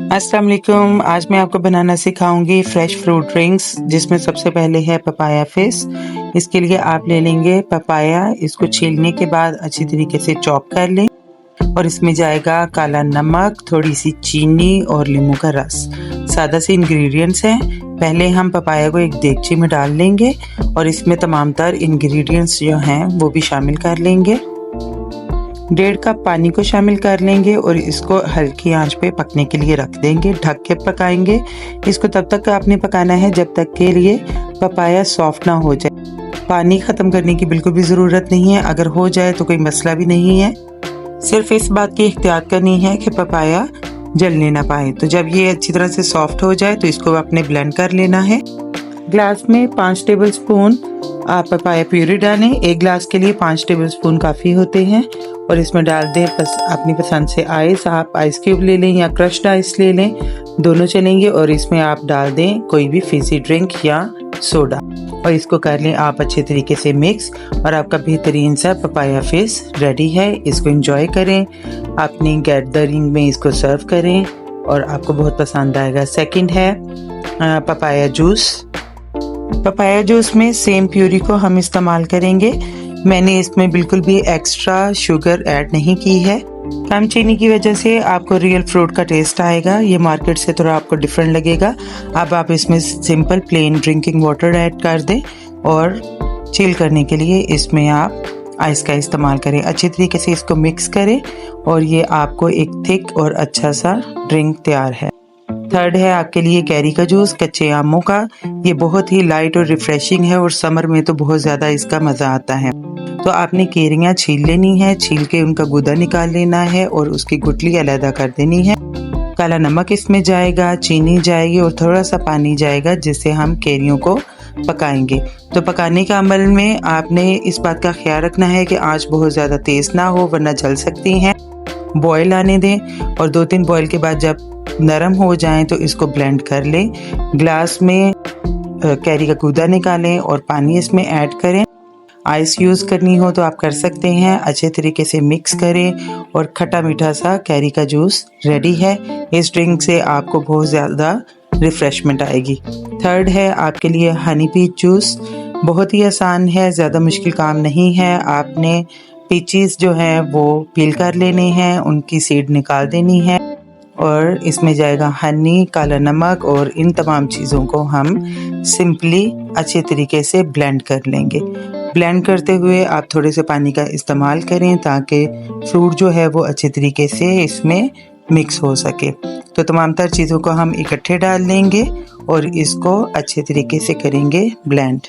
अस्सलाम वालेकुम। आज मैं आपको बनाना सिखाऊंगी फ्रेश फ्रूट ड्रिंक्स, जिसमें सबसे पहले है पपाया फिस। इसके लिए आप ले लेंगे पपाया, इसको छीलने के बाद अच्छी तरीके से चॉप कर लें और इसमें जाएगा काला नमक, थोड़ी सी चीनी और नींबू का रस। सादा से इंग्रेडिएंट्स हैं। पहले हम पपाया को एक देगची में डाल लेंगे और इसमें तमाम तर इंग्रेडिएंट्स जो हैं वो भी शामिल कर लेंगे। 1.5 कप पानी को शामिल कर लेंगे और इसको हल्की आंच पे पकने के लिए रख देंगे। ढक के पकाएंगे। इसको तब तक आपने पकाना है जब तक के लिए पपाया सॉफ्ट ना हो जाए। पानी ख़त्म करने की बिल्कुल भी ज़रूरत नहीं है, अगर हो जाए तो कोई मसला भी नहीं है। सिर्फ इस बात की एहतियात करनी है कि पपाया जलने ना पाए। तो जब ये अच्छी तरह से सॉफ्ट हो जाए तो इसको आपने ब्लेंड कर लेना है। ग्लास में 5 टेबल स्पून आप पपाया प्यूरी डालें। 1 ग्लास के लिए 5 टेबल स्पून काफ़ी होते हैं और इसमें डाल दें अपनी पसंद से आइस। आप आइस क्यूब ले लें या क्रश्ड आइस ले लें, दोनों चलेंगे। और इसमें आप डाल दें कोई भी फिजी ड्रिंक या सोडा और इसको कर लें आप अच्छे तरीके से मिक्स और आपका बेहतरीन सा पपाया फिस रेडी है। इसको एंजॉय करें, अपनी गैदरिंग में इसको सर्व करें और आपको बहुत पसंद आएगा। सेकंड है पपाया जूस। पपाया जूस में सेम प्यूरी को हम इस्तेमाल करेंगे। मैंने इसमें बिल्कुल भी एक्स्ट्रा शुगर ऐड नहीं की है। कम चीनी की वजह से आपको रियल फ्रूट का टेस्ट आएगा। ये मार्केट से थोड़ा आपको डिफरेंट लगेगा। अब आप इसमें simple plain drinking water add कर दें और चिल करने के लिए इसमें आप आइस का इस्तेमाल करें। अच्छी तरीके से इसको मिक्स करें और ये आपको एक थिक और अच्छा सा ड्रिंक तैयार है। थर्ड है आपके लिए कैरी का जूस, कच्चे आमों का। ये बहुत ही लाइट और रिफ्रेशिंग है और समर में तो बहुत ज़्यादा इसका मज़ा आता है। तो आपने कैरियाँ छील लेनी है, छील के उनका गूदा निकाल लेना है और उसकी गुठली अलग कर देनी है। काला नमक इसमें जाएगा, चीनी जाएगी और थोड़ा सा पानी जाएगा, जिससे हम कैरियों को पकाएंगे। तो पकाने के अमल में आपने इस बात का ख्याल रखना है कि आँच बहुत ज़्यादा तेज़ ना हो, वरना जल सकती हैं। बॉयल आने दें और 2-3 बॉयल के बाद जब नरम हो जाएं तो इसको ब्लेंड कर लें। ग्लास में कैरी का गूदा निकालें और पानी इसमें ऐड करें। आइस यूज़ करनी हो तो आप कर सकते हैं। अच्छे तरीके से मिक्स करें और खट्टा मीठा सा कैरी का जूस रेडी है। इस ड्रिंक से आपको बहुत ज़्यादा रिफ़्रेशमेंट आएगी। थर्ड है आपके लिए हनी पीच जूस। बहुत ही आसान है, ज़्यादा मुश्किल काम नहीं है। आपने पीचीज़ जो है वो पील कर लेने हैं, उनकी सीड निकाल देनी है और इसमें जाएगा हनी, काला नमक और इन तमाम चीज़ों को हम सिंपली अच्छे तरीके से ब्लेंड कर लेंगे। ब्लेंड करते हुए आप थोड़े से पानी का इस्तेमाल करें ताकि फ्रूट जो है वो अच्छे तरीके से इसमें मिक्स हो सके। तो तमाम तर चीज़ों को हम इकट्ठे डाल लेंगे और इसको अच्छे तरीके से करेंगे ब्लेंड।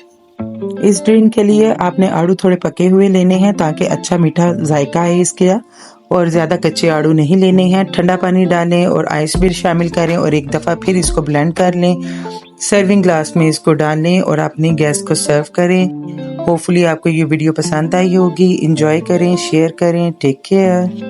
इस ड्रिंक के लिए आपने आड़ू थोड़े पके हुए लेने हैं ताकि अच्छा मीठा जायका आए इसका, और ज़्यादा कच्चे आड़ू नहीं लेने हैं। ठंडा पानी डालें और आइस भी शामिल करें और एक दफ़ा फिर इसको ब्लेंड कर लें। सर्विंग ग्लास में इसको डालें और अपनी गैस को सर्व करें। होपफुली आपको ये वीडियो पसंद आई होगी। एंजॉय करें, शेयर करें। Take care.